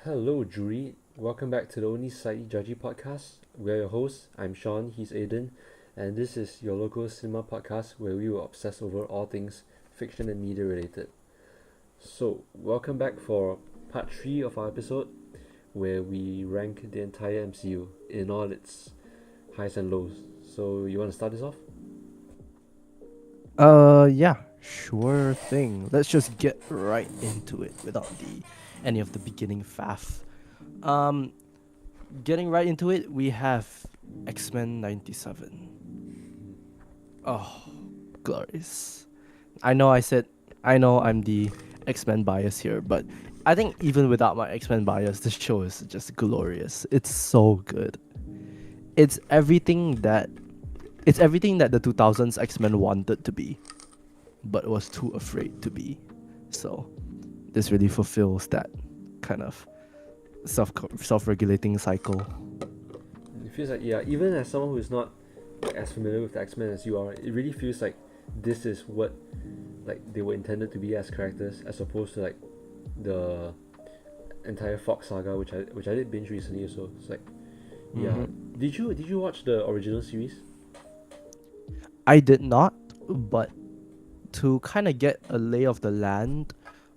Hello, Jury. Welcome back to the only slightly Judgy podcast. We're your hosts. I'm Sean, he's Aiden, and this is your local cinema podcast where we will obsess over all things fiction and media related. So, welcome back for part 3 of our episode where we rank the entire MCU in all its highs and lows. So, you want to start this off? Yeah, sure thing. Let's just get right into it without the any of the beginning faff. Um, Getting right into it, we have X-Men 97. Oh, glorious. I know I'm the X-Men bias here, but I think even without my X-Men bias, this show is just glorious. It's so good. It's everything that it's everything that the 2000s X-Men wanted to be, but was too afraid to be. So this really fulfills that kind of self-regulating cycle. It feels like, yeah, even as someone who's not as familiar with the X-Men as you are, it really feels like this is what like they were intended to be as characters, as opposed to like the entire Fox saga, which I did binge recently. So it's like, yeah. Mm-hmm. Did you watch the original series? I did not, but to kind of get a lay of the land,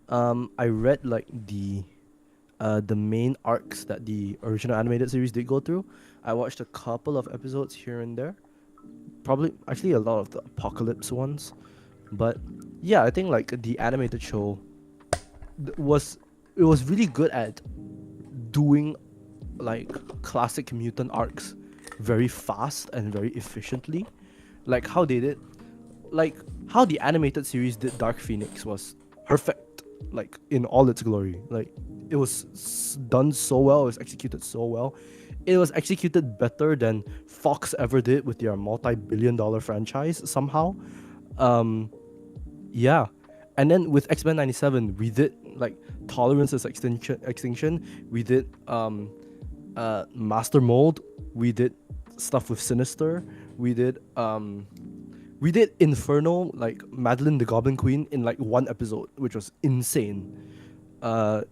I read like the main arcs that the original animated series did go through. I watched a couple of episodes here and there. Probably actually a lot of the apocalypse ones. But yeah, I think like the animated show was it was really good at doing like classic mutant arcs very fast and very efficiently. Like how they did like how the animated series did Dark Phoenix was perfect, like in all its glory. Like it was done so well, it was executed so well. It was executed better than Fox ever did with their multi-billion-dollar franchise somehow. Um, yeah, and then with X Men '97, we did like Tolerance is Extinction. We did Master Mold. We did stuff with Sinister. We did we did Inferno, like Madeline the Goblin Queen, in like one episode, which was insane. Uh,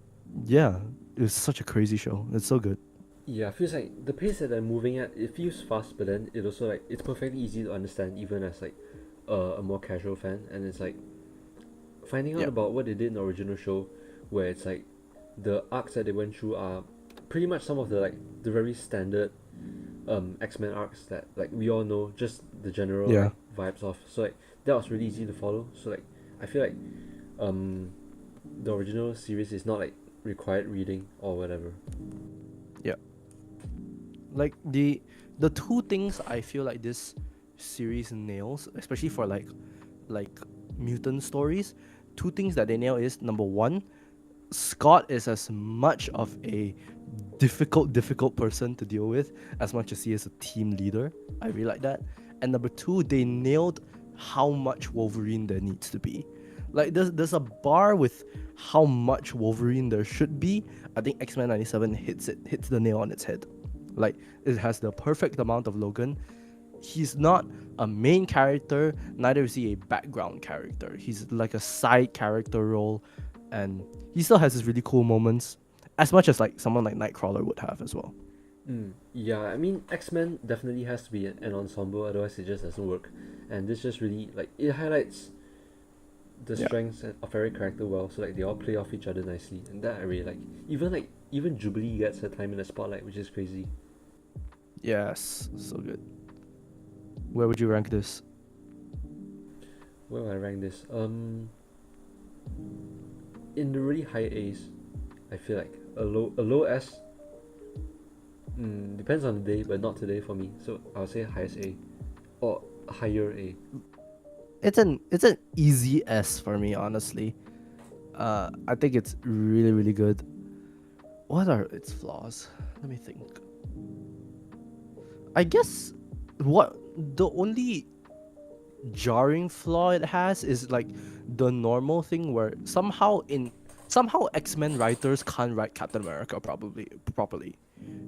yeah, it was such a crazy show. It's so good. Yeah, it feels like the pace that they're moving at, it feels fast, but then it also like it's perfectly easy to understand even as like a more casual fan, and it's like finding out Yeah, about what they did in the original show, where it's like the arcs that they went through are pretty much some of the like the very standard X-Men arcs that like we all know, just the general yeah, like vibes of. So like that was really easy to follow. So like I feel like um the original series is not like required reading or whatever. yeah. Like the two things I feel like this series nails, especially for like mutant stories, two things that they nail is number one, Scott is as much of a difficult person to deal with as much as he is a team leader. I really like that. And number two, they nailed how much Wolverine there needs to be. Like there's a bar with how much Wolverine there should be. I think X-Men 97 hits the nail on its head. Like it has the perfect amount of Logan. He's not a main character, neither is he a background character. He's like a side character role, and he still has his really cool moments, as much as like someone like Nightcrawler would have as well. Yeah, I mean X-Men definitely has to be an ensemble, otherwise it just doesn't work. And this just really like it highlights the Yeah. strengths of every character well, so like they all play off each other nicely, and that I really like. Even Jubilee gets her time in the spotlight, which is crazy. Yes, so good. Where would you rank this? Where would I rank this? In the really high A's, I feel like a low S. Depends on the day, but not today for me. So I'll say highest A, or higher A. It's an easy S for me, honestly. I think it's really good. What are its flaws? Let me think. I guess what the only jarring flaw it has is like the normal thing where somehow X-Men writers can't write Captain America probably properly.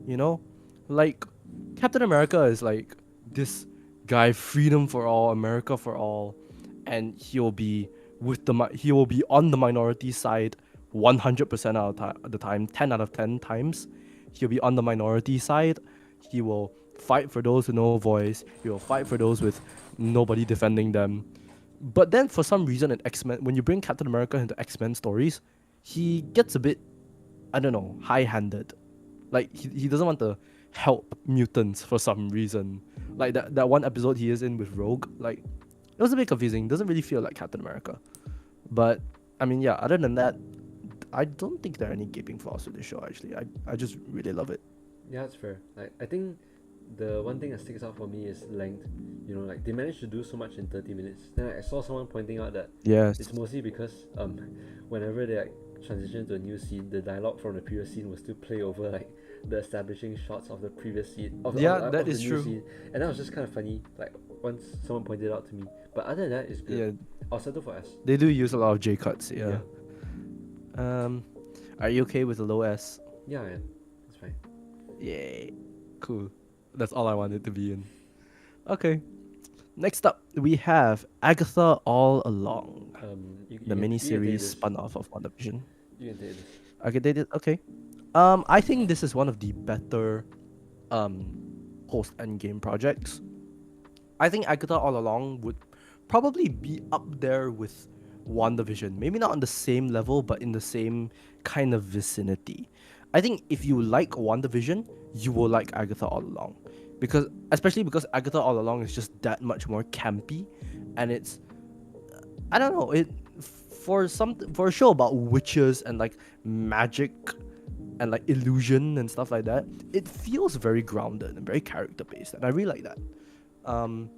You know? Like Captain America is like this guy, freedom for all, America for all, and he will be on the minority side 100% out of the time, 10 out of 10 times, he'll be on the minority side. He will fight for those with no voice. He will fight for those with nobody defending them. But then for some reason in X-Men, when you bring Captain America into X-Men stories, he gets a bit, I don't know, high-handed. Like he doesn't want to help mutants for some reason. Like that one episode he is in with Rogue, like it was a bit confusing. Doesn't really feel like Captain America. But I mean, yeah, other than that, I don't think there are any gaping flaws with the show actually. I just really love it. Yeah, that's fair. Like I think the one thing that sticks out for me is length. You know, like they managed to do so much in 30 minutes. Then I saw someone pointing out that Yes. it's mostly because whenever they like transition to a new scene, the dialogue from the previous scene will still play over like the establishing shots of the previous scene Yeah, of that the is new true. scene, and that was just kind of funny. Like once someone pointed it out to me, but other than that, it's good. Yeah, I'll settle for S. they do use a lot of J cuts, yeah. Um are you okay with the low S? Yeah, man, it's fine. Yay. Cool. That's all I wanted to be in. Okay. Next up, we have Agatha All Along, the You can take miniseries this. spun off of WandaVision. You can take this. Okay, they did. Okay. I think this is one of the better um post Endgame projects. I think Agatha All Along would probably be up there with WandaVision. Maybe not on the same level, but in the same kind of vicinity. I think if you like WandaVision, you will like Agatha All Along. Especially because Agatha All Along is just that much more campy, and it's, I don't know, for a show about witches and like magic and like illusion and stuff like that, it feels very grounded and very character based, and I really like that. Um,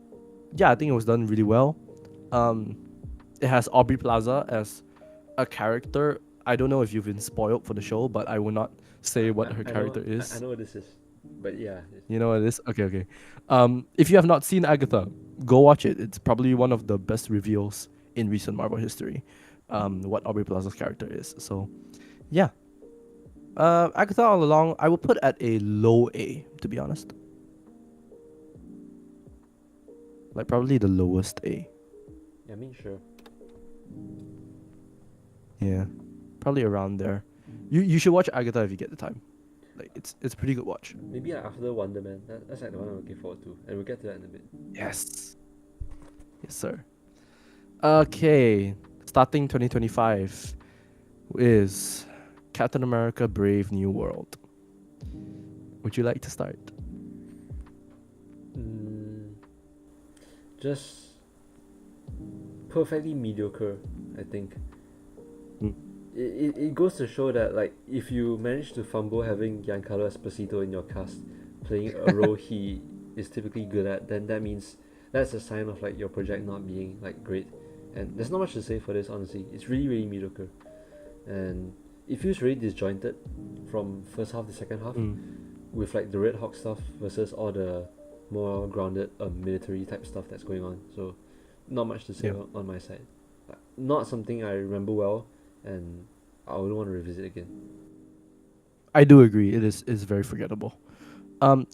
yeah, I think it was done really well. Um, it has Aubrey Plaza as a character. I don't know if you've been spoiled for the show, but I will not say what her character I is. know what this is, but yeah. You know what it is? Okay, okay. If you have not seen Agatha, go watch it. It's probably one of the best reveals in recent Marvel history. What Aubrey Plaza's character is. So, yeah. Agatha All Along, I would put at a low A, to be honest. Like probably the lowest A. I mean, sure. Yeah, probably around there. You should watch Agatha if you get the time. Like it's a pretty good watch. Maybe like after Wonder Man. That's like the one I'm looking forward to, and we'll get to that in a bit. Yes. Yes, sir. Okay, starting 2025 is Captain America: Brave New World. Would you like to start? Just perfectly mediocre, I think. Mm. It goes to show that like if you manage to fumble having Giancarlo Esposito in your cast playing a role he is typically good at, then that means that's a sign of like your project not being like great. And there's not much to say for this, honestly. It's really, really mediocre. And it feels really disjointed from first half to second half, with like the Red Hawk stuff versus all the more grounded military type stuff that's going on. So not much to say on my side. Not something I remember well, and I wouldn't want to revisit again. I do agree. It is very forgettable.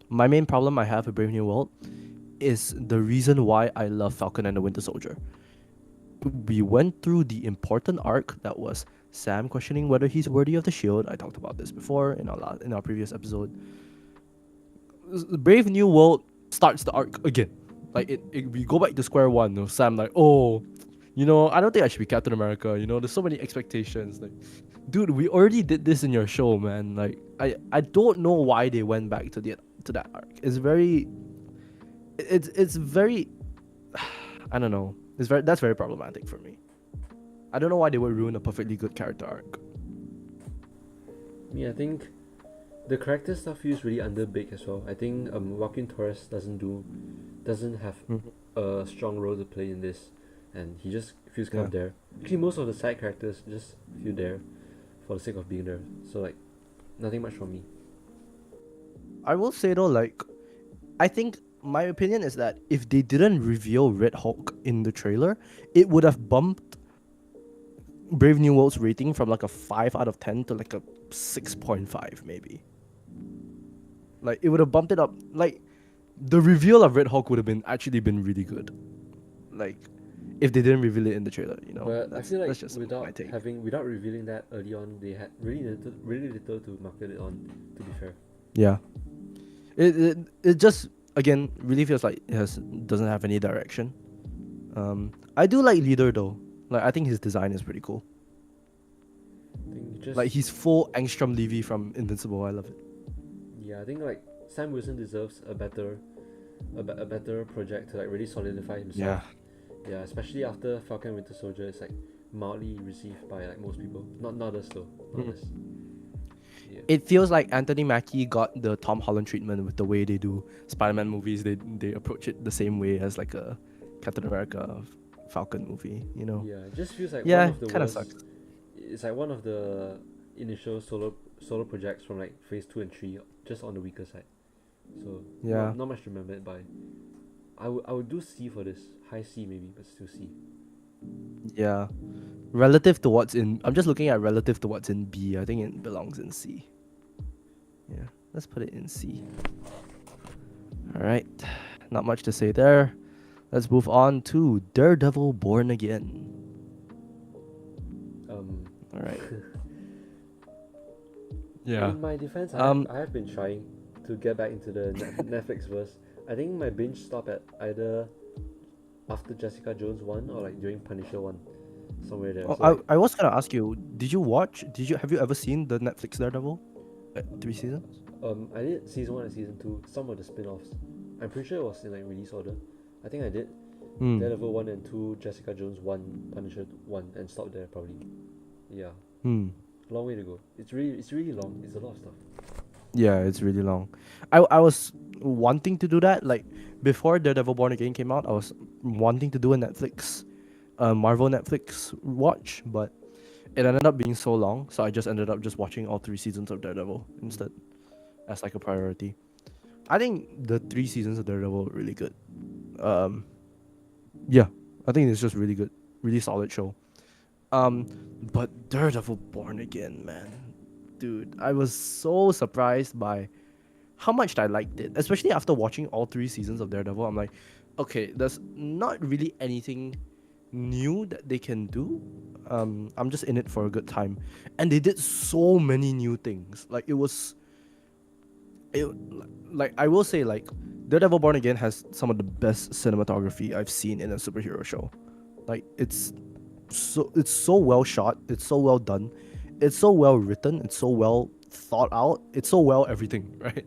My main problem I have with Brave New World is the reason why I love Falcon and the Winter Soldier. We went through the important arc that was Sam questioning whether he's worthy of the shield. I talked about this before in our previous episode. Brave New World starts the arc again. Like we go back to square one. You know, Sam like, oh, I don't think I should be Captain America. There's so many expectations. Like, dude, we already did this in your show, man. Like, I don't know why they went back to that arc. It's very, it's very, I don't know. That's very problematic for me. I don't know why they would ruin a perfectly good character arc. Yeah, I think the character stuff feels really underbaked as well. I think Joaquin Torres doesn't have a strong role to play in this, and he just feels kind of there. Actually, most of the side characters just feel there for the sake of being there. So like, nothing much from me. I will say though, like, I think my opinion is that if they didn't reveal Red Hulk in the trailer, it would have bumped Brave New World's rating from like a 5 out of 10 to like a 6.5 maybe. Like, it would have bumped it up. Like, the reveal of Red Hulk would have been really good. Like, if they didn't reveal it in the trailer. But I feel like That's just my take. without revealing that early on, they had really little to market it on. To be fair. Yeah, it just again really feels like doesn't have any direction. I do like Leader though. Like I think his design is pretty cool. I think just Like he's full Angstrom Levy from Invincible. I love it. yeah, I think like Sam Wilson deserves a better project to like really solidify himself. Yeah, especially after Falcon Winter Soldier is like mildly received by like most people. Not us though. Not us. Yeah. It feels like Anthony Mackie got the Tom Holland treatment with the way they do Spider-Man movies. They approach it the same way as like a Captain America Falcon movie. Yeah, it just feels like one Yeah, of the kind of worst. sucks. It's like one of the initial solo projects from like phase 2 and 3, just on the weaker side. So Yeah. not much to remember it by. I would do C for this, high C maybe, but still C. Yeah. Relative to what's in, I'm just looking at relative to what's in B. I think it belongs in C. Yeah, let's put it in C. All right, not much to say there. Let's move on to Daredevil Born Again. All right. Yeah. In my defense, I have been trying to get back into the Netflix verse. I think my binge stopped at either after Jessica Jones 1 or like during Punisher 1, somewhere there. So I was gonna ask you, have you ever seen the Netflix Daredevil? 3 seasons? I did season 1 and season 2, some of the spin-offs. I'm pretty sure it was in like release order. I think I did Daredevil 1 and 2, Jessica Jones 1, Punisher 1, and stopped there probably. Yeah. Long way to go. It's really long. It's a lot of stuff. Yeah, it's really long. I was wanting to do that. Like before Daredevil Born Again came out, I was wanting to do a Marvel Netflix watch, but it ended up being so long, so I just ended up just watching all 3 seasons of Daredevil instead, as like a priority. I think the 3 seasons of Daredevil were really good. Yeah, I think it's just really good, really solid show. But Daredevil Born Again, man, dude, I was so surprised by how much I liked it, especially after watching all 3 seasons of Daredevil. I'm like, okay, there's not really anything new that they can do. I'm just in it for a good time, and they did so many new things. Like like I will say, like Daredevil Born Again has some of the best cinematography I've seen in a superhero show. Like it's so well shot, it's so well done, it's so well written, it's so well thought out, it's so well everything, right?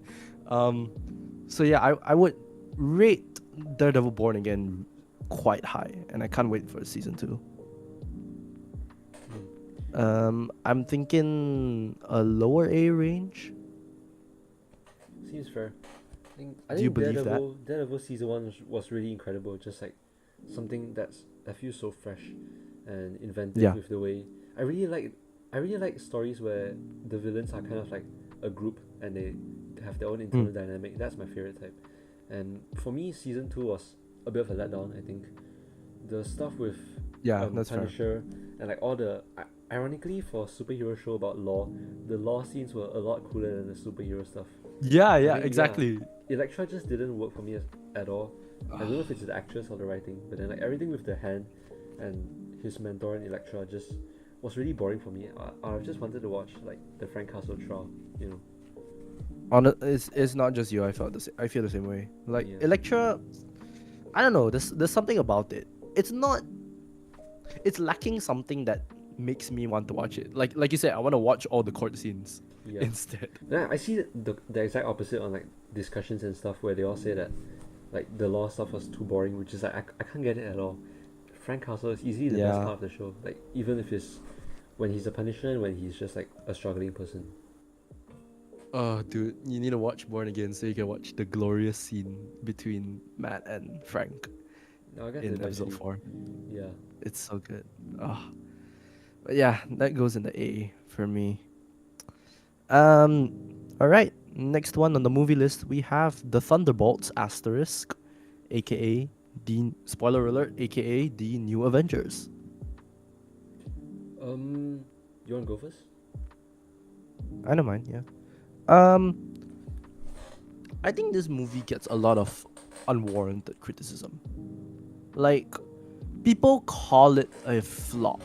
So yeah, I would rate Daredevil Born Again quite high, and I can't wait for season 2. I'm thinking a lower A range. Seems fair. I Do you think believe that? Daredevil season 1 was really incredible. Just like something that feels so fresh and inventive. Yeah. With the way I really like stories where the villains are kind of like a group and they have their own internal dynamic. That's my favorite type. And for me, season 2 was a bit of a letdown. I think the stuff with That's fair. Punisher and like all the ironically, for a superhero show about law, the law scenes were a lot cooler than the superhero stuff. Yeah, I think, exactly. Elektra just didn't work for me at all. I don't know if it's the actress or the writing, but then like everything with the hand and his mentor and Elektra just was really boring for me. I just wanted to watch like the Frank Castle trial, you know. It's not just you. I feel the same way. Like Yeah. Elektra, I don't know. There's something about it. It's lacking something that makes me want to watch it. Like you said, I want to watch all the court scenes instead. Then I see the exact opposite on like discussions and stuff where they all say that like the law stuff was too boring, which is like I can't get it at all. Frank Castle is easily the best part of the show. Like even if it's when he's a Punisher and when he's just like a struggling person. Oh, dude, you need to watch Born Again so you can watch the glorious scene between Matt and Frank No, I guess in eventually. episode 4. Yeah. It's so good. But yeah, that goes in the A for me. All right. Next one on the movie list, we have The Thunderbolts asterisk, aka the spoiler alert, aka the New Avengers. You wanna go first? I don't mind. Yeah. I think this movie gets a lot of unwarranted criticism. Like, people call it a flop.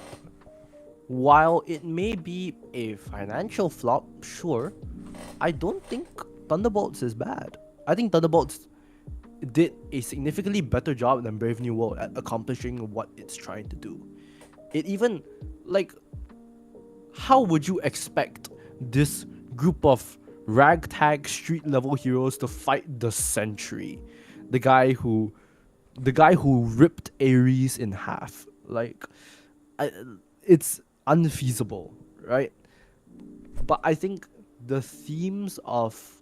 While it may be a financial flop, sure, I don't think Thunderbolts is bad. I think Thunderbolts did a significantly better job than Brave New World at accomplishing what it's trying to do. It even, like, how would you expect this group of ragtag street level heroes to fight the Sentry, the guy who, the guy who ripped Ares in half? Like, I, it's unfeasible, right? But I think the themes of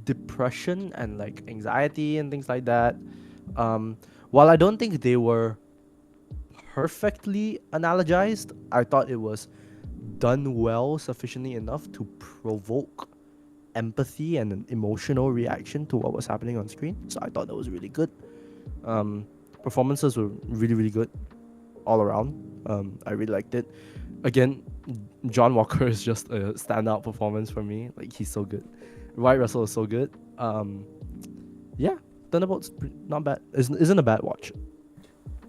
depression and like anxiety and things like that, um, while I don't think they were perfectly analogized, I thought it was done well sufficiently enough to provoke empathy and an emotional reaction to what was happening on screen. So I thought that was really good. Um, Performances were really, really good all around. I really liked it. Again, John Walker is just a standout performance for me. Like, he's so good. Wyatt Russell is so good. Yeah, Thunderbolts not bad. Isn't a bad watch.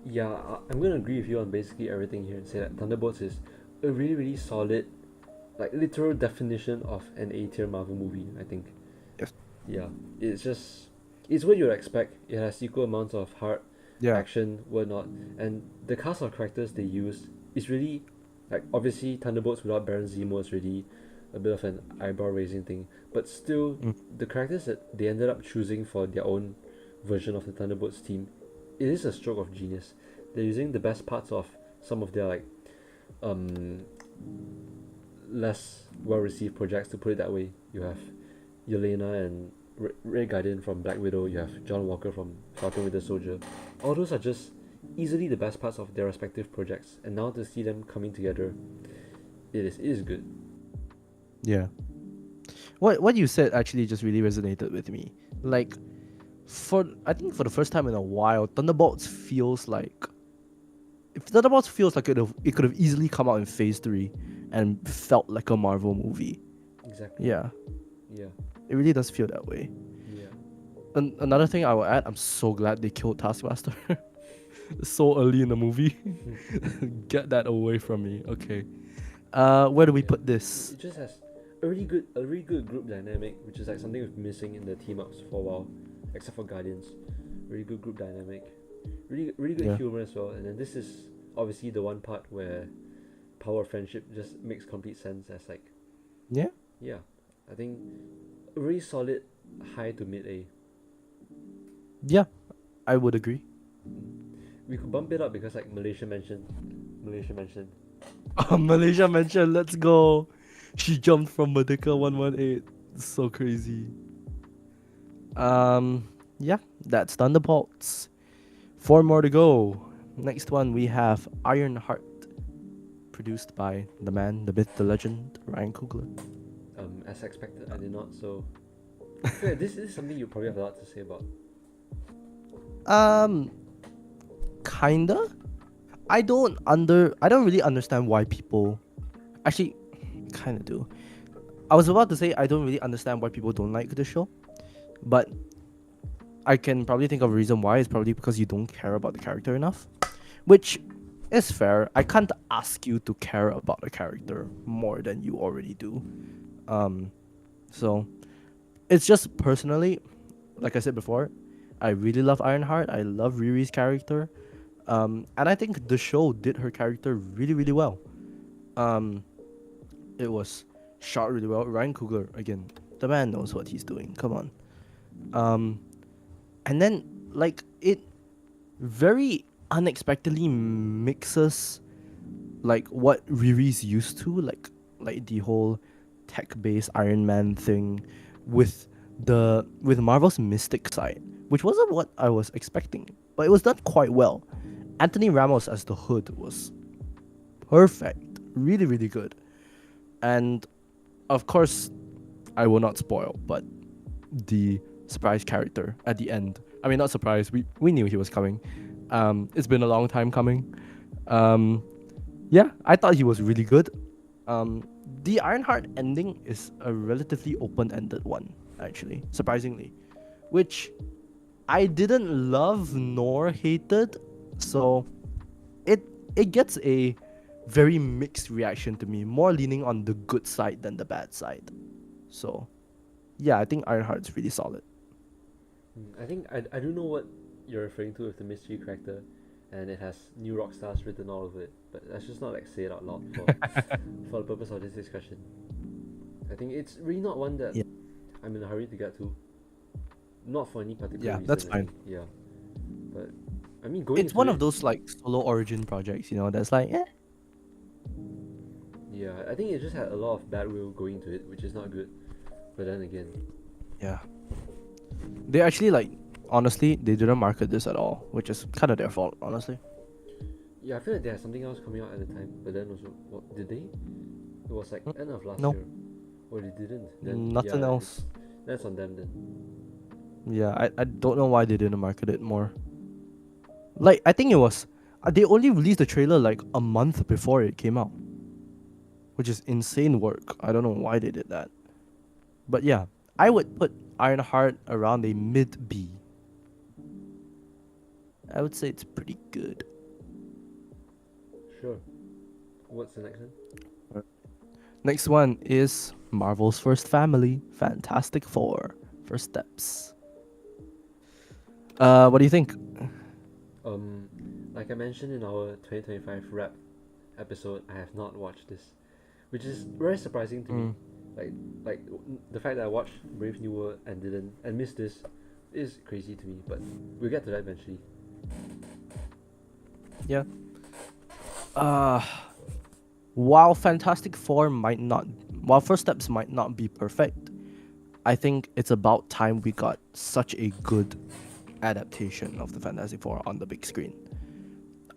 Yeah, I'm gonna agree with you on basically everything here and say that Thunderbolts is a really, really solid, like literal definition of an A-tier Marvel movie, I think. Yes. Yeah, it's what you'd expect. It has equal amounts of heart, Yeah. action, whatnot, and the cast of characters they use is really, like, obviously Thunderbolts without Baron Zemo is really a bit of an eyebrow-raising thing, but still, the characters that they ended up choosing for their own version of the Thunderbolts team, it is a stroke of genius. They're using the best parts of some of their like um less well-received projects, to put it that way. You have Yelena and Ray Guardian from Black Widow. You have John Walker from Falcon Winter Soldier. All those are just easily the best parts of their respective projects, and now to see them coming together, it is good. Yeah. What you said actually just really resonated with me. Like, I think for the first time in a while, Thunderbolts feels like, if Thunderbolts feels like it could have easily come out in Phase 3 and felt like a Marvel movie. Exactly. Yeah, Yeah. it really does feel that way. Yeah. Another thing I will add, I'm so glad they killed Taskmaster so early in the movie. Get that away from me. Okay. Where do we Yeah. put this? It just has a really good group dynamic, which is like something we've been missing in the team ups for a while, except for Guardians. Really good group dynamic, really good Yeah. humor as well. And then this is obviously the one part where power of friendship just makes complete sense as like, Yeah. yeah, I think a really solid high to mid A. Yeah, I would agree. We could bump it up because like Malaysia mentioned. Malaysia mentioned, let's go. She jumped from Merdeka 118. So crazy. Yeah, that's Thunderbolts. 4 more to go. Next one we have Ironheart, produced by the man, the myth, the legend, Ryan Coogler. As expected, I did not. So yeah, this is something you probably have a lot to say about. Kinda. I don't really understand why people, actually, kind of do. I was about to say I don't really understand why people don't like the show, but I can probably think of a reason why. It's probably because you don't care about the character enough, which is fair. I can't ask you to care about a character more than you already do. So it's just personally, like I said before, I really love Ironheart. I love Riri's character. And I think the show did her character really, really well. It was shot really well. Ryan Coogler, again, the man knows what he's doing. Come on. And then, like, it very unexpectedly mixes like what Riri's used to, like the whole tech-based Iron Man thing, with Marvel's mystic side, which wasn't what I was expecting, but it was done quite well. Anthony Ramos as the Hood was perfect, really, really good, and of course, I will not spoil, but the surprise character at the end. I mean, not surprise. We knew he was coming. It's been a long time coming. Yeah, I thought he was really good. The Ironheart ending is a relatively open-ended one, actually, surprisingly, which I didn't love nor hated. So it it gets a very mixed reaction to me, more leaning on the good side than the bad side. So yeah, I think Ironheart's really solid. I think I don't know what you're referring to with the mystery character, and it has new rock stars written all over it. But let's just not like say it out loud for the purpose of this discussion. I think it's really not one that Yeah, I'm in a hurry to get to. Not for any particular yeah, reason, that's I fine. think. Yeah, but I mean going It's into one of it, those like solo origin projects, that's like, yeah, I think it just had a lot of bad will going into it, which is not good. But then again, yeah. They actually like honestly, they didn't market this at all, which is kind of their fault, honestly. yeah, I feel like they had something else coming out at the time. But then also, what did they? It was like Mm, end of last No, year, or they didn't. Then nothing yeah, it's else. that's on them then. Yeah, I don't know why they didn't market it more. Like I think it was they only released the trailer like a month before it came out, which is insane work. I don't know why they did that. But yeah, I would put Ironheart around a mid B. I would say it's pretty good. Sure. What's the next one? Right. Next one is Marvel's First Family, Fantastic Four, First Steps. What do you think? Um, like I mentioned in our 2025 wrap episode, I have not watched this, which is very surprising to me. Mm, Like, the fact that I watched Brave New World and didn't and missed this is crazy to me. But we'll get to that eventually. yeah. Uh, while Fantastic Four might not, while First Steps might not be perfect, I think it's about time we got such a good adaptation of the Fantastic Four on the big screen.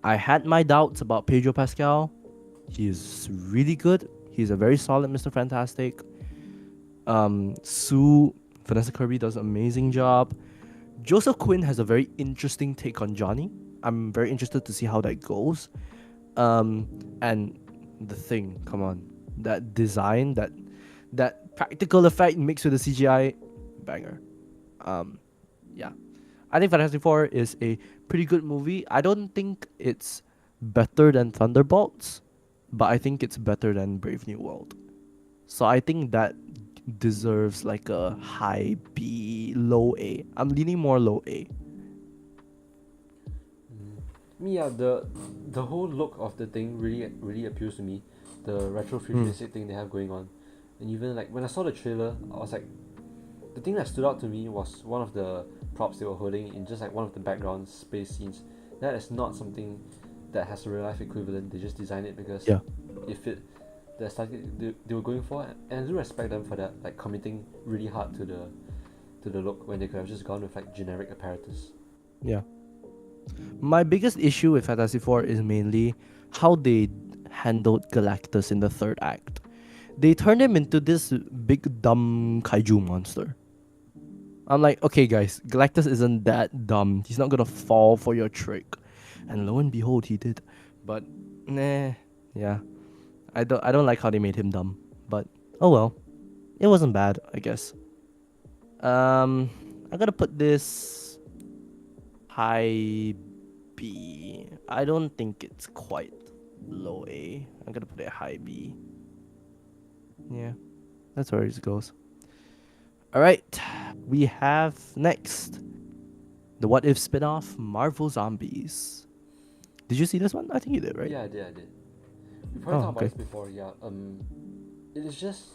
I had my doubts about Pedro Pascal. He is really good. He's a very solid Mr. Fantastic. Sue Vanessa Kirby does an amazing job. Joseph Quinn has a very interesting take on Johnny. I'm very interested to see how that goes. And the Thing, come on, that design, that practical effect mixed with the CGI, banger. Um, yeah, I think Fantastic Four is a pretty good movie. I don't think it's better than Thunderbolts, but I think it's better than Brave New World. So I think that deserves like a high B, low A. I'm leaning more low A. Me, yeah, the whole look of the thing really appeals to me. The retro Mm. futuristic thing they have going on, and even like when I saw the trailer, I was like, the thing that stood out to me was one of the props they were holding in just like one of the background space scenes. That is not something that has a real life equivalent. They just designed it because Yeah. it fit the aesthetic they were going for, and I do respect them for that, like committing really hard to the look when they could have just gone with like generic apparatus. Yeah. My biggest issue with Fantasy Four is mainly how they handled Galactus in the third act. They turned him into this big dumb kaiju monster. I'm like, okay, guys, Galactus isn't that dumb. He's not gonna fall for your trick. And lo and behold, he did. But nah, yeah, I don't like how they made him dumb. But oh well, it wasn't bad, I guess. I'm gonna put this high B. I don't think it's quite low A. I'm gonna put it high B. Yeah, that's where it goes. All right, we have next the What If spin-off, Marvel Zombies. Did you see this one? I think you did, right? Yeah, I did. I did. We probably Oh, talked about okay. this before. Yeah. It is just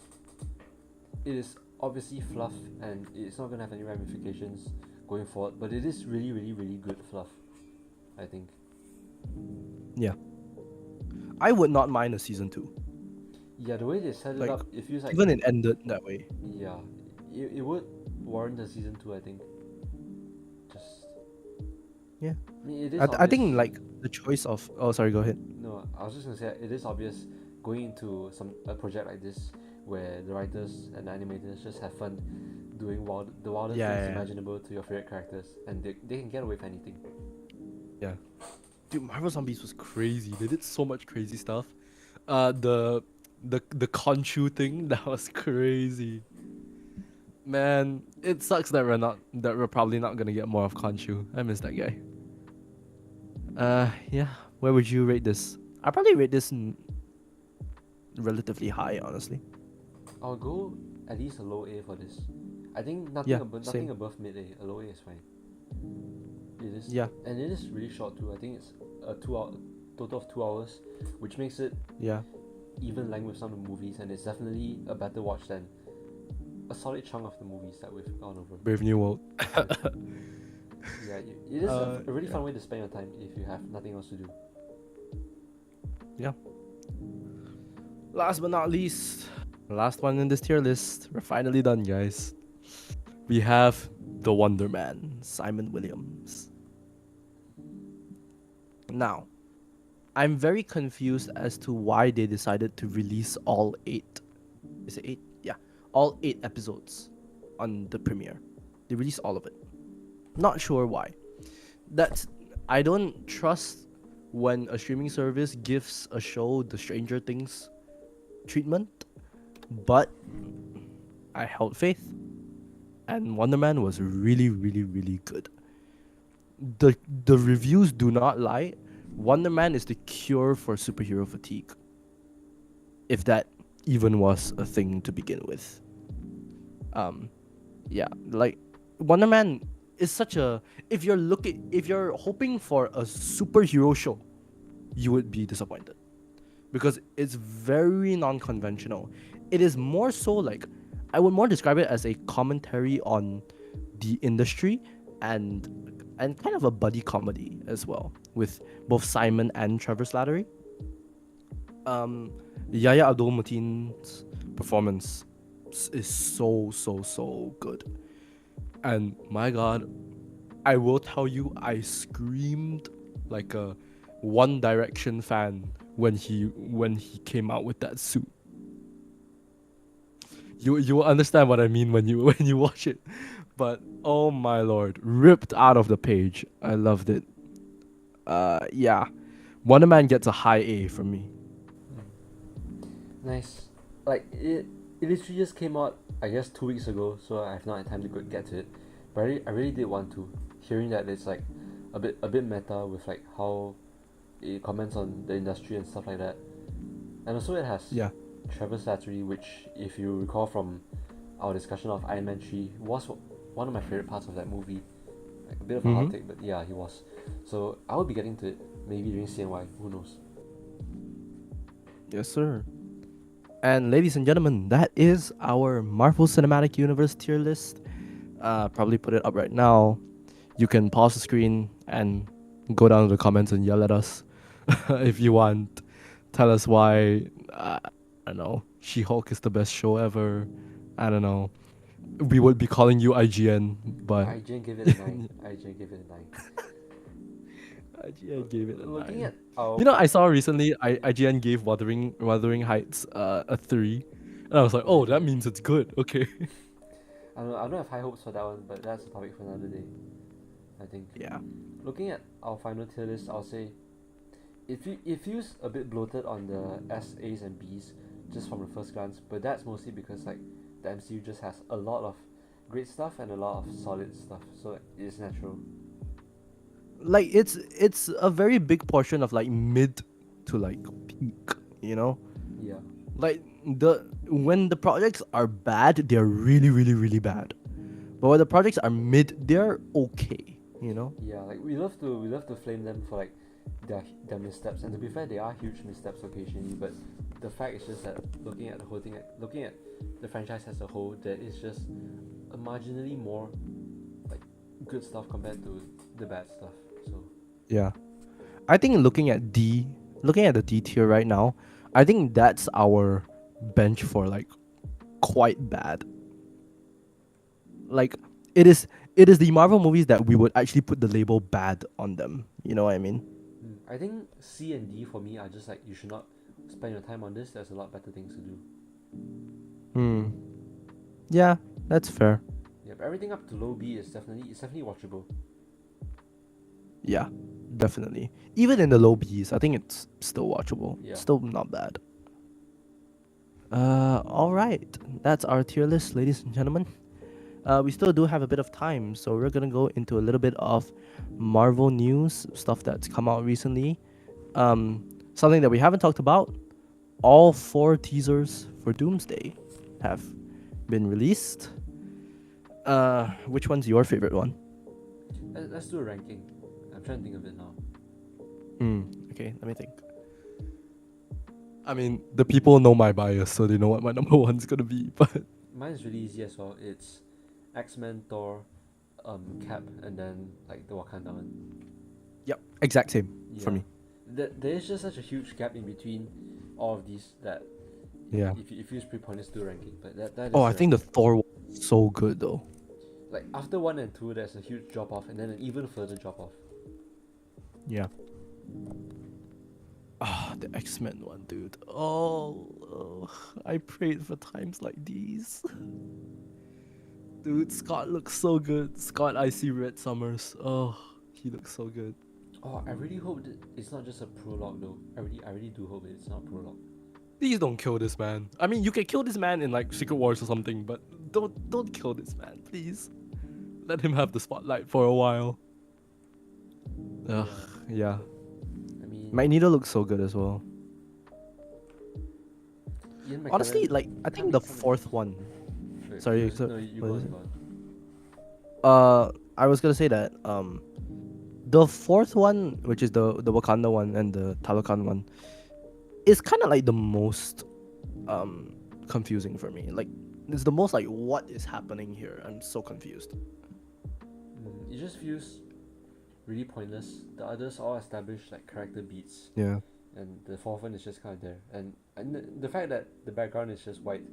it is obviously fluff, and it's not gonna have any ramifications going forward. But it is really good fluff, I think. Yeah. I would not mind a season 2. Yeah, the way they set it Like, up, it feels like even it ended that way. yeah, it would warrant a season 2. I think. Just Yeah. I mean, it is I obvious. think, like, the choice of. Oh, sorry, go ahead. No, I was just gonna say it is obvious going into a project like this where the writers and the animators just have fun doing the wildest Yeah, things yeah, yeah. imaginable to your favorite characters, and they can get away with anything. Yeah. Dude, Marvel Zombies was crazy. They did so much crazy stuff. The Conchu thing, that was crazy. Man, it sucks that we're probably not gonna get more of Conchu. I miss that guy. Yeah. Where would you rate this? I'd probably rate this relatively high, honestly. I'll go at least a low A for this. I think Yeah, nothing same. above mid A. A low A is fine. It is, Yeah, and it is really short too. I think it's a 2 hour total of 2 hours, which makes it yeah. even length with some of the movies, and it's definitely a better watch than a solid chunk of the movies that we've gone over. Brave New World. Yeah, it is a really Yeah. fun way to spend your time if you have nothing else to do. Yeah. Last but not least, last one in this tier list. We're finally done, guys. We have the Wonder Man, Simon Williams. Now, I'm very confused as to why they decided to release all 8. Is it 8? Yeah. All 8 episodes on the premiere. They released all of it. Not sure why. That's I don't trust when a streaming service gives a show the Stranger Things treatment, but I held faith, and Wonder Man was really, really, really good. The reviews do not lie. Wonder Man is the cure for superhero fatigue, if that even was a thing to begin with. Um, yeah, like Wonder Man is such a if you're hoping for a superhero show, you would be disappointed because it's very non-conventional. It is more so like I would more describe it as a commentary on the industry and kind of a buddy comedy as well with both Simon and Trevor Slattery. Um, Yaya Abdul Mateen's performance is so good, and my God, I will tell you, I screamed like a One Direction fan when he came out with that suit. You will understand what I mean when you when you watch it. But oh my lord, ripped out of the page. I loved it. Yeah. Wonder Man gets a high A from me. Nice. Like it literally just came out, I guess, 2 weeks ago, so I have not had time to get to it. But I really did want to. Hearing that it's like a bit meta with like how it comments on the industry and stuff like that, and also it has Yeah. Trevor Slattery, which, if you recall from our discussion of Iron Man 3, was one of my favorite parts of that movie. Like a bit of a hot Mhm. take, but yeah, he was. So I will be getting to it maybe during CNY. Who knows? Yes, sir. And ladies and gentlemen, that is our Marvel Cinematic Universe tier list. Probably put it up right now. You can pause the screen and go down to the comments and yell at us if you want. Tell us why. I don't know. She-Hulk is the best show ever. I don't know. We would be calling you IGN, but IGN gave it a 9. IGN gave it a 9. IGN gave it a Looking 9. at our You know, I saw recently IGN gave Wuthering Heights a 3. And I was like, oh, that means it's good. Okay. I don't have high hopes for that one, but that's a topic for another day, I think. Yeah. Looking at our final tier list, I'll say it feels a bit bloated on the S, A's, and B's just from the first glance, but that's mostly because like the MCU just has a lot of great stuff and a lot of solid stuff, so it's natural. Like it's a very big portion of like mid to like peak, you know? Yeah, Like when the projects are bad, they're really, really, really bad. But when the projects are mid, they're okay, you know? yeah. Like we love to flame them for like their missteps, and to be fair, they are huge missteps occasionally. But the fact is just that looking at the whole thing, looking at the franchise as a whole, there is just a marginally more like good stuff compared to the bad stuff. So Yeah. I think looking at the D tier right now, I think that's our bench for like quite bad. Like it is the Marvel movies that we would actually put the label bad on them. You know what I mean? I think C and D for me are just like you should not spend your time on this. There's a lot better things to do. Hmm. Yeah, that's fair. Yep, everything up to low B is definitely watchable. Yeah, definitely. Even in the low Bs, I think it's still watchable. Yeah. Still not bad. All right. That's our tier list, ladies and gentlemen. we still do have a bit of time, so we're gonna go into a little bit of Marvel news, stuff that's come out recently. Something that we haven't talked about. All 4 teasers for Doomsday have been released. Which one's your favorite one? Let's do a ranking. I'm trying to think of it now. Okay, let me think. I mean, the people know my bias, so they know what my number one's gonna be. But Mine's really easy as well. It's X-Men, Thor, Cap, and then like the Wakanda one. yep, exact same for Yeah. me. There is just such a huge gap in between all of these that Yeah. it feels pretty pointless to do a ranking. But that Oh, is I the think the ranking. Thor one is so good though. Like after 1 and 2, there's a huge drop off, and then an even further drop off. Yeah. Ah, the X-Men one, dude. Oh, I prayed for times like these. Dude, Scott looks so good. Scott, I see Red Summers. Oh, he looks so good. Oh, I really hope that it's not just a prologue though. I really do hope it's not a prologue. Please don't kill this man. I mean, you can kill this man in like Secret Wars or something, but don't kill this man, please. Let him have the spotlight for a while. Ugh, yeah. I mean, Magneto looks so good as well. Ian Honestly, McKellen like I think can't the be- can't be- fourth one. Wait, Sorry, no, you what go is on, it? go on. I was gonna say that the fourth one, which is the Wakanda one and the Talokan one, is kind of like the most confusing for me. Like it's the most like what is happening here? I'm so confused. It just feels really pointless. The others all established like character beats, Yeah. and the fourth one is just kind of there. And the fact that the background is just white,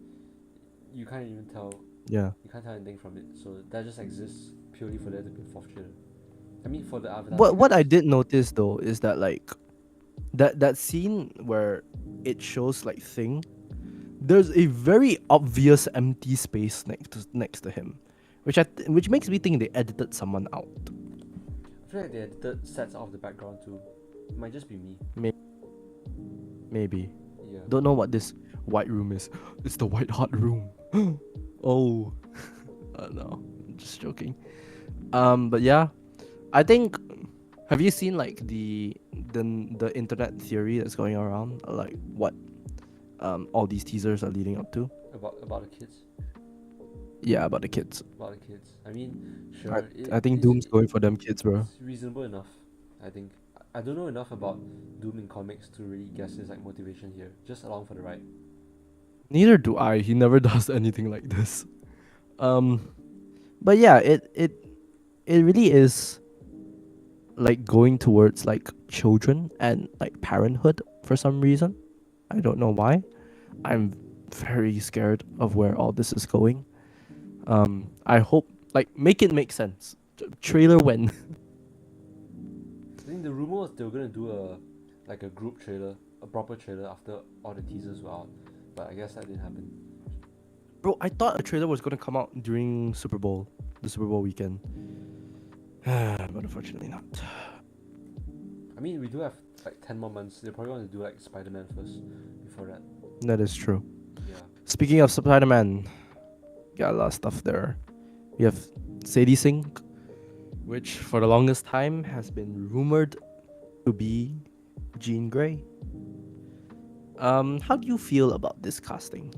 you can't even tell. Yeah. You can't tell anything from it. So that just exists purely for there to be a fourth trailer. I mean, for the Avatar What I trailers. did notice though is that like that scene where it shows like Thing, there's a very obvious empty space next to him, which makes me think they edited someone out. I feel like they edited sets out of the background too. It might just be me. Maybe. Yeah. Don't know what this white room is. It's the white hot room. Oh. No, just joking. But yeah, I think. Have you seen like the internet theory that's going around, like what all these teasers are leading up to? About the kids. Yeah, about the kids. About the kids. I mean, I sure. I think Doom's going for them kids, bro. It's reasonable enough. I think. I don't know enough about Doom in comics to really guess his like motivation here. Just along for the ride. Neither do I. He never does anything like this. But yeah, it really is like going towards like children and like parenthood for some reason. I don't know why. I'm very scared of where all this is going. I hope like make it make sense. Trailer when? I think the rumor was they were gonna do a group trailer, a proper trailer after all the teasers were out, but I guess that didn't happen. Bro, I thought a trailer was gonna come out during Super Bowl, the Super Bowl weekend. But unfortunately not. I mean, we do have like 10 more months. They probably want to do like Spider-Man first before that. That is true. Yeah. Speaking of Spider-Man, got a lot of stuff there. We have Sadie Sink, which for the longest time has been rumored to be Jean Grey. How do you feel about this casting?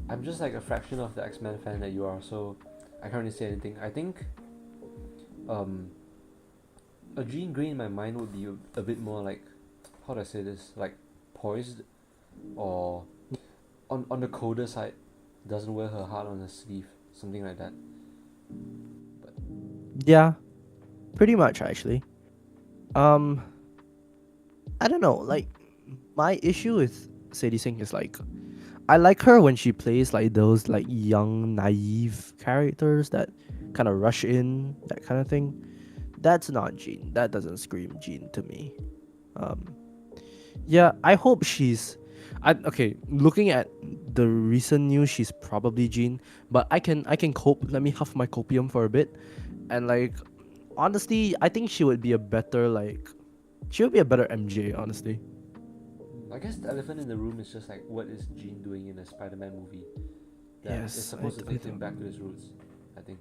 I'm just like a fraction of the X-Men fan that you are, so I can't really say anything. I think a Jean Grey in my mind would be a bit more like, how do I say this, like poised, or on the colder side, doesn't wear her heart on her sleeve, something like that. Yeah, pretty much actually. Um, I don't know. Like, my issue with Sadie Sink is like, I like her when she plays like those like young, naive characters that kind of rush in, that kind of thing. That's not Jean. That doesn't scream Jean to me. Um, yeah, I hope she's. Okay. Looking at the recent news, she's probably Jean, but I can cope. Let me huff my copium for a bit, and like, honestly, I think she would be a better like, she would be a better MJ. Honestly. I guess the elephant in the room is just like, what is Jean doing in a Spider-Man movie that is Yes, supposed to take him back to his roots? I think.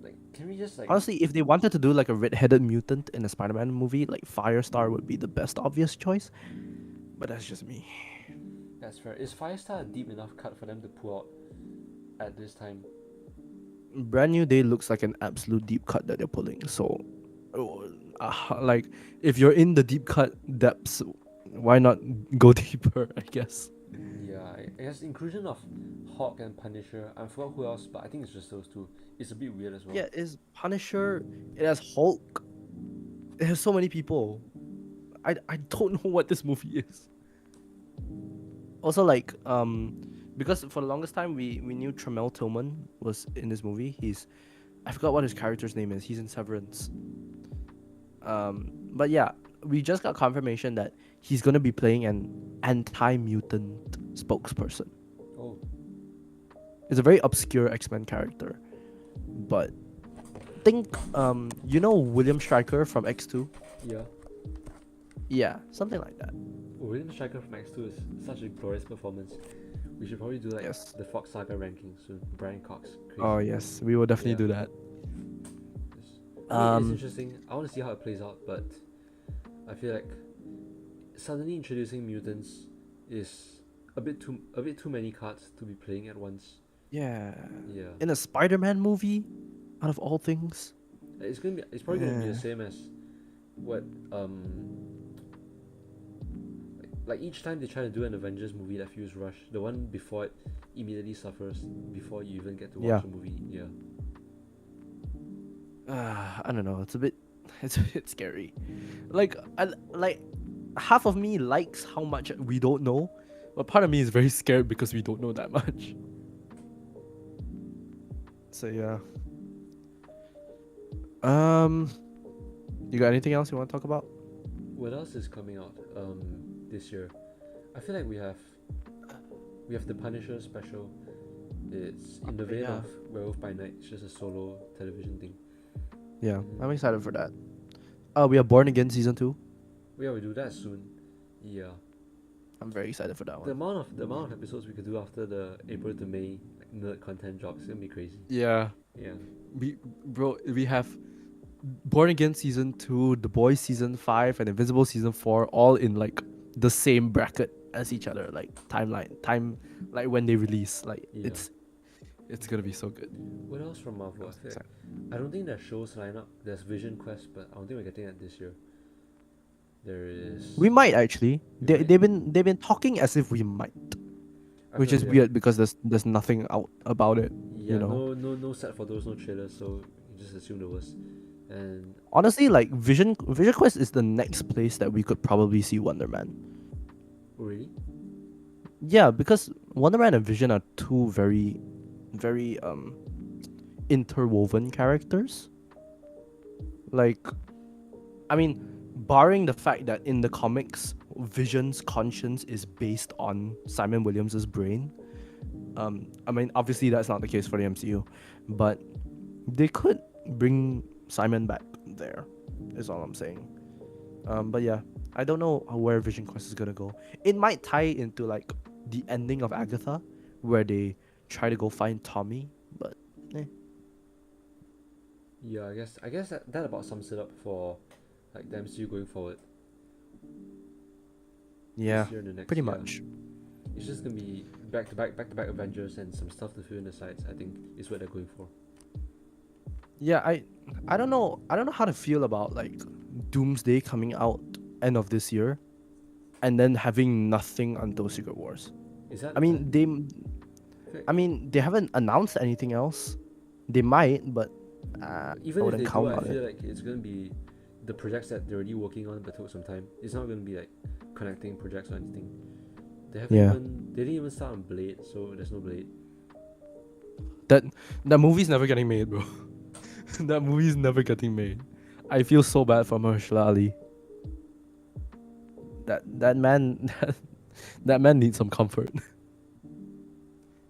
Like, can we just like? honestly, if they wanted to do like a red-headed mutant in a Spider-Man movie, like Firestar would be the best obvious choice. But that's just me. That's fair. Is Firestar a deep enough cut for them to pull out at this time? Brand New Day looks like an absolute deep cut that they're pulling. So, like, if you're in the deep cut depths, why not go deeper? I guess. Yeah, I guess inclusion of Hawk and Punisher. I forgot who else, but I think it's just those two. It's a bit weird as well. Yeah, is Punisher? It has Hulk. It has so many people. I don't know what this movie is. Also, like, because for the longest time we knew Tremel Tillman was in this movie. I forgot what his character's name is. He's in Severance. But yeah, we just got confirmation that he's gonna be playing an anti-mutant spokesperson. Oh, It's a very obscure X-Men character, but think William Stryker from X2. yeah. Yeah, something like that. William Stryker from X2 is such a glorious performance. We should probably do like Yes. the Fox Saga ranking soon. Brian Cox. Crazy. Oh yes, we will definitely do that. I mean, it's interesting. I want to see how it plays out, but I feel like suddenly introducing mutants is a bit too many cards to be playing at once. Yeah. Yeah. In a Spider-Man movie, out of all things. It's probably gonna be the Yeah. same as what like each time they try to do an Avengers movie that feels rushed, the one before it immediately suffers before you even get to watch Yeah. the movie. Yeah. I don't know. It's a bit scary. Like half of me likes how much we don't know, but part of me is very scared because we don't know that much. So yeah. You got anything else you want to talk about? What else is coming out this year? I feel like we have the Punisher special. It's in the vein yeah. of Werewolf by Night. It's just a solo television thing. Yeah, I'm excited for that. We are Born Again season 2. Yeah, we do that soon. Yeah. I'm very excited for that The one. amount of episodes we could do after the April to May nerd content drops is gonna be crazy. Yeah. Yeah. We have Born Again season 2, The Boys season 5, and Invisible season 4 all in like the same bracket as each other, like time like when they release. Like Yeah. it's gonna be so good. What else from Marvel? I don't think there's shows lineup. There's Vision Quest, but I don't think we're getting that this year. There is. We might actually. We They might. they've been talking as if we might, I which feel is like weird because there's nothing out about it. Yeah, You know. no set photos, no trailers, so you just assume the worst. And Honestly, like Vision Quest is the next place that we could probably see Wonder Man. really, Yeah, because Wonder Man and Vision are two very interwoven characters. Like, I mean, barring the fact that in the comics, Vision's conscience is based on Simon Williams's brain. I mean, obviously that's not the case for the MCU, but they could bring Simon back there. Is all I'm saying. But yeah, I don't know where Vision Quest is gonna go. It might tie into like the ending of Agatha, where they try to go find Tommy, but yeah, I guess that about sums it up for like the MCU going forward. yeah, This year and the next pretty year. much. It's just gonna be back to back Avengers and some stuff to fill in the sides. I think is what they're going for. Yeah, I don't know how to feel about like Doomsday coming out end of this year, and then having nothing until Secret Wars. Is that? I mean they haven't announced anything else. They might, but I even if wouldn't they count do, I on feel it. like it's gonna be the projects that they're already working on but took some time. It's not gonna be like connecting projects or anything. They didn't even start on Blade, so there's no Blade. That movie's never getting made, bro. That movie's never getting made. I feel so bad for Mahershala Ali. That man that man needs some comfort.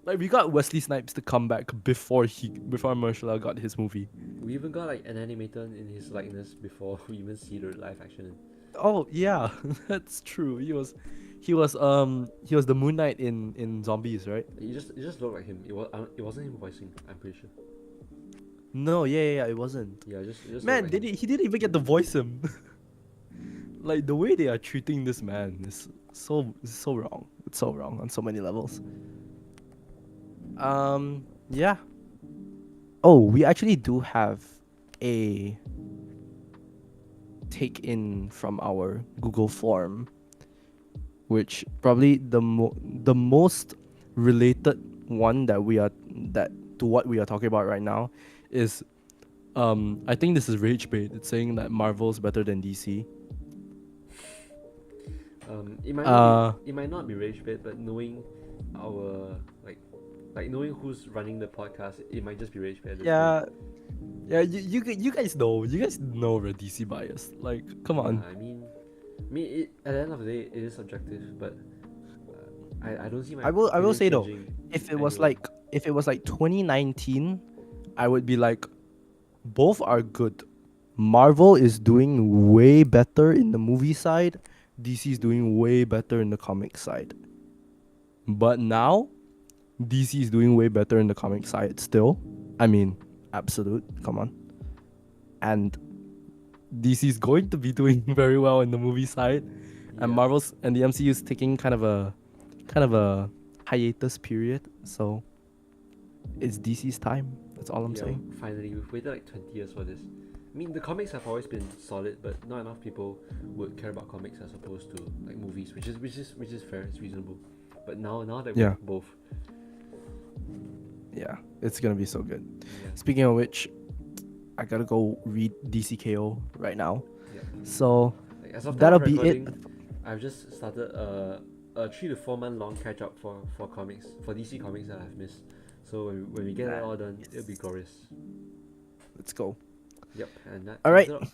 Like we got Wesley Snipes to come back before Mahershala got his movie. We even got like an animator in his likeness before we even see the live action. Oh yeah, that's true. he was the Moon Knight in Zombies, right? It just looked like him. It wasn't him voicing. I'm pretty sure. No, yeah, it wasn't. Yeah, it just looked Man, like did him. he didn't even get to voice him. Like the way they are treating this man is so wrong. It's so wrong on so many levels. Yeah. Oh, we actually do have a take in from our Google form, which probably the most related one that to what we are talking about right now is I think this is rage bait. It's saying that Marvel's better than DC. It might not be rage bait, but knowing our knowing who's running the podcast, it might just be rage bait. At this Yeah, point. yeah. You guys know we're DC biased. Like, come on. At the end of the day, it is subjective, but I don't see my I will opinion say though, changing if anyway. it was like 2019, I would be like, both are good. Marvel is doing way better in the movie side. DC is doing way better in the comic side. But now, DC is doing way better in the comic side still. I mean, absolute. Come on. And DC is going to be doing very well in the movie side, and Yeah, Marvel's and the MCU is taking kind of a hiatus period. So it's DC's time. That's all I'm yeah. saying. Finally, we've waited like 20 years for this. The comics have always been solid, but not enough people would care about comics as opposed to like movies, which is fair. It's reasonable. But now that we Yeah. have both, Yeah, it's gonna be so good. yeah, Speaking of which, I gotta go read DCKO right now. yeah. So Like, as of time that'll of be it. recording, I've just started a 3 to 4 month long catch up for comics, for DC comics that I've missed. So when we get it all done, it'll be glorious. Let's go. Yep, and that All sums right. it up.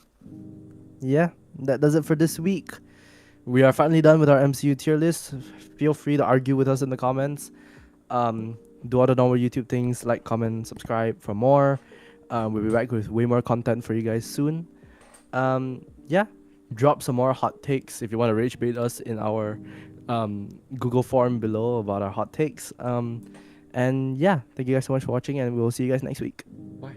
Yeah, that does it for this week. We are finally done with our MCU tier list. Feel free to argue with us in the comments. Do all the normal YouTube things, like, comment, subscribe for more. We'll be back with way more content for you guys soon. Yeah, drop some more hot takes if you want to rage bait us in our Google form below about our hot takes. And yeah, thank you guys so much for watching, and we'll see you guys next week. Bye.